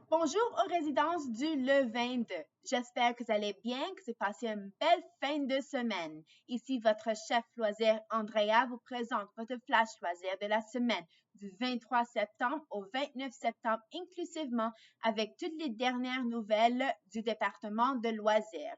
Bonjour aux résidences du Le 22. J'espère que vous allez bien, que vous avez passé une belle fin de semaine. Ici, votre chef loisir Andrea vous présente votre flash loisir de la semaine du 23 septembre au 29 septembre inclusivement avec toutes les dernières nouvelles du département de loisirs.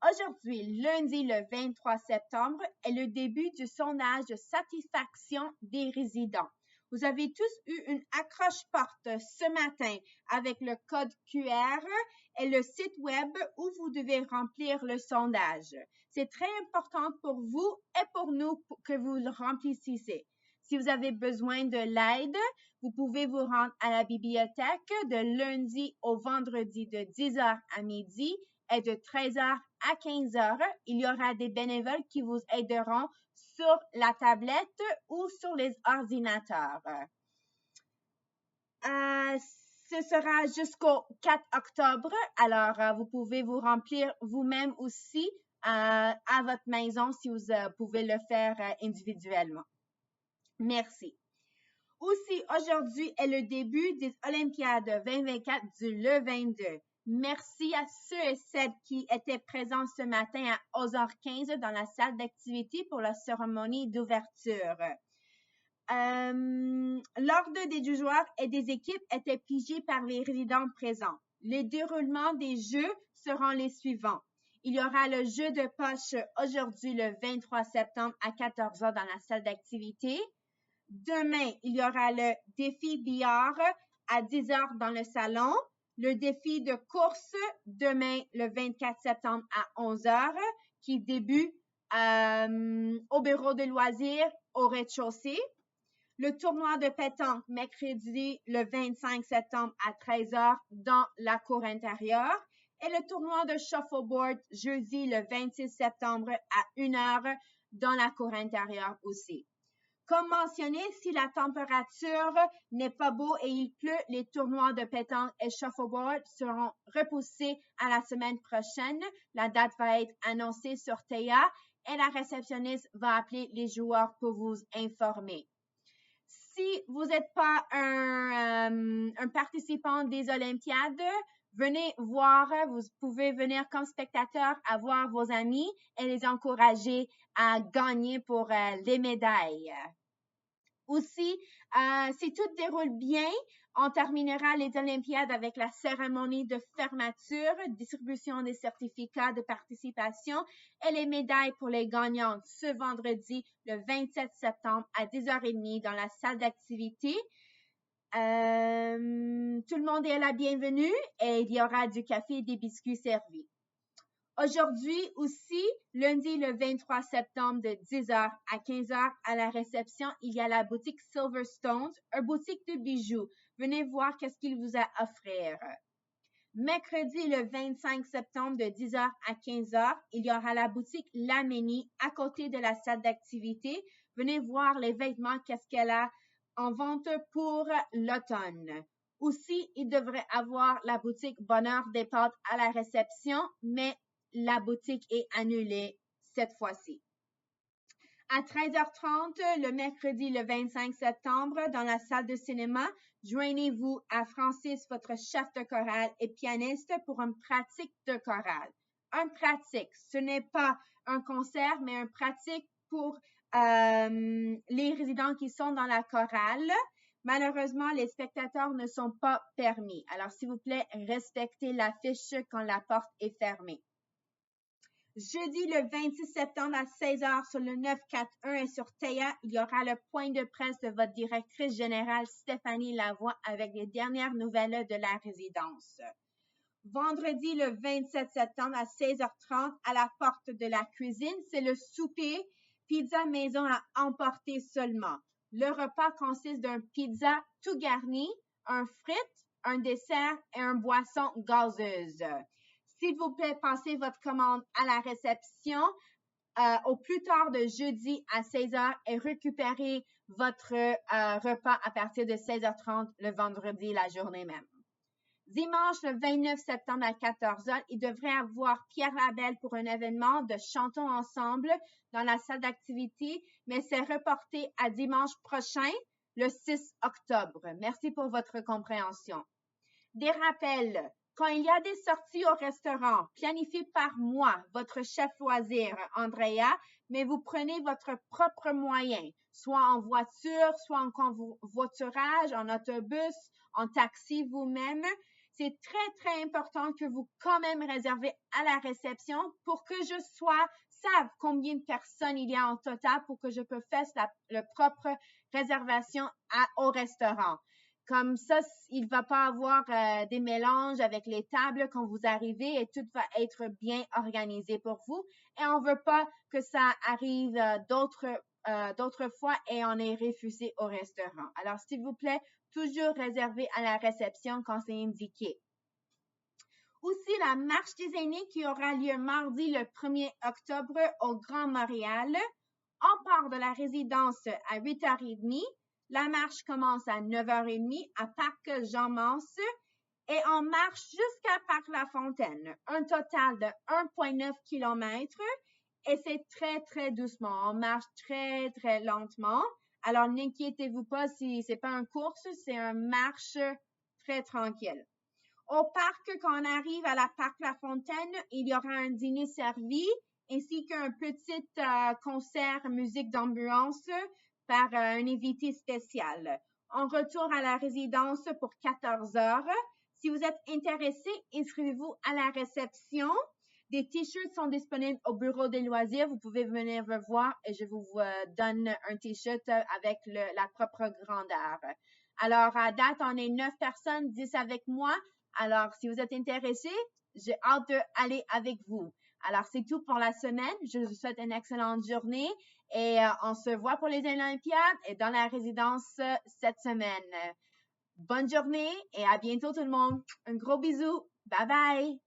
Aujourd'hui, lundi le 23 septembre, est le début du sondage de satisfaction des résidents. Vous avez tous eu une accroche-porte ce matin avec le code QR et le site web où vous devez remplir le sondage. C'est très important pour vous et pour nous que vous le remplissiez. Si vous avez besoin de l'aide, vous pouvez vous rendre à la bibliothèque de lundi au vendredi de 10h à midi et de 13h à 15h. Il y aura des bénévoles qui vous aideront sur la tablette ou sur les ordinateurs. Ce sera jusqu'au 4 octobre. Alors, vous pouvez vous remplir vous-même aussi à votre maison si vous pouvez le faire individuellement. Merci. Aussi, aujourd'hui est le début des Olympiades 2024 du Le 22. Merci à ceux et celles qui étaient présents ce matin à 11h15 dans la salle d'activité pour la cérémonie d'ouverture. L'ordre des joueurs et des équipes était pigé par les résidents présents. Les déroulements des jeux seront les suivants. Il y aura le jeu de poche aujourd'hui le 23 septembre à 14h dans la salle d'activité. Demain, il y aura le défi billard à 10h dans le salon. Le défi de course demain, le 24 septembre à 11h, qui débute au bureau de loisirs au rez-de-chaussée. Le tournoi de pétanque mercredi, le 25 septembre à 13h dans la cour intérieure. Et le tournoi de shuffleboard jeudi, le 26 septembre à 1h dans la cour intérieure aussi. Comme mentionné, si la température n'est pas beau et il pleut, les tournois de pétanque et shuffleboard seront repoussés à la semaine prochaine. La date va être annoncée sur Théa et la réceptionniste va appeler les joueurs pour vous informer. Si vous n'êtes pas un participant des Olympiades, venez voir, vous pouvez venir comme spectateur à voir vos amis et les encourager à gagner pour les médailles. Aussi, si tout déroule bien, on terminera les Olympiades avec la cérémonie de fermeture, distribution des certificats de participation et les médailles pour les gagnantes ce vendredi, le 27 septembre à 10h30 dans la salle d'activité. Tout le monde est la bienvenue et il y aura du café et des biscuits servis. Aujourd'hui aussi, lundi le 23 septembre de 10h à 15h à la réception, il y a la boutique Silverstones, une boutique de bijoux. Venez voir qu'est-ce qu'il vous a à offrir. Mercredi le 25 septembre de 10h à 15h, il y aura la boutique Laménie à côté de la salle d'activité. Venez voir les vêtements, qu'est-ce qu'elle a en vente pour l'automne. Aussi, il devrait avoir la boutique Bonheur des pâtes à la réception, mais la boutique est annulée cette fois-ci. À 13h30, le mercredi le 25 septembre, dans la salle de cinéma, joignez-vous à Francis, votre chef de chorale et pianiste, pour une pratique de chorale. Un pratique, ce n'est pas un concert, mais un pratique pour les résidents qui sont dans la chorale. Malheureusement, les spectateurs ne sont pas permis. Alors, s'il vous plaît, respectez l'affiche quand la porte est fermée. Jeudi le 26 septembre à 16h sur le 941 et sur Théa, il y aura le point de presse de votre directrice générale Stéphanie Lavoie avec les dernières nouvelles de la résidence. Vendredi le 27 septembre à 16h30 à la porte de la cuisine, c'est le souper pizza maison à emporter seulement. Le repas consiste d'un pizza tout garni, un frite, un dessert et une boisson gazeuse. S'il vous plaît, passez votre commande à la réception au plus tard de jeudi à 16h et récupérez votre repas à partir de 16h30 le vendredi, la journée même. Dimanche, le 29 septembre à 14h, il devrait avoir Pierre Labelle pour un événement de Chantons ensemble dans la salle d'activité, mais c'est reporté à dimanche prochain, le 6 octobre. Merci pour votre compréhension. Des rappels. Quand il y a des sorties au restaurant, planifiées par moi, votre chef loisir, Andrea, mais vous prenez votre propre moyen, soit en voiture, soit en covoiturage, en autobus, en taxi vous-même. C'est très, très important que vous quand même réservez à la réception pour que je sache combien de personnes il y a en total pour que je peux faire la propre réservation au restaurant. Comme ça, il ne va pas avoir des mélanges avec les tables quand vous arrivez et tout va être bien organisé pour vous. Et on ne veut pas que ça arrive d'autres fois et on est refusé au restaurant. Alors, s'il vous plaît, toujours réservé à la réception quand c'est indiqué. Aussi, la marche des aînés qui aura lieu mardi le 1er octobre au Grand Montréal. On part de la résidence à 8h30. La marche commence à 9h30 à Parc Jean-Mance et on marche jusqu'à Parc La Fontaine. Un total de 1,9 km et c'est très, très doucement. On marche très, très lentement. Alors, n'inquiétez-vous pas si c'est pas une course, c'est une marche très tranquille. Au parc, quand on arrive à la Parc La Fontaine, il y aura un dîner servi ainsi qu'un petit concert musique d'ambiance par un invité spécial. On retourne à la résidence pour 14 heures. Si vous êtes intéressé, inscrivez-vous à la réception. Des t-shirts sont disponibles au bureau des loisirs. Vous pouvez venir me voir et je vous donne un t-shirt avec la propre grandeur. Alors, à date, on est 9 personnes, 10 avec moi. Alors, si vous êtes intéressé, j'ai hâte d'aller avec vous. Alors, c'est tout pour la semaine. Je vous souhaite une excellente journée et on se voit pour les Olympiades et dans la résidence cette semaine. Bonne journée et à bientôt tout le monde. Un gros bisou. Bye bye.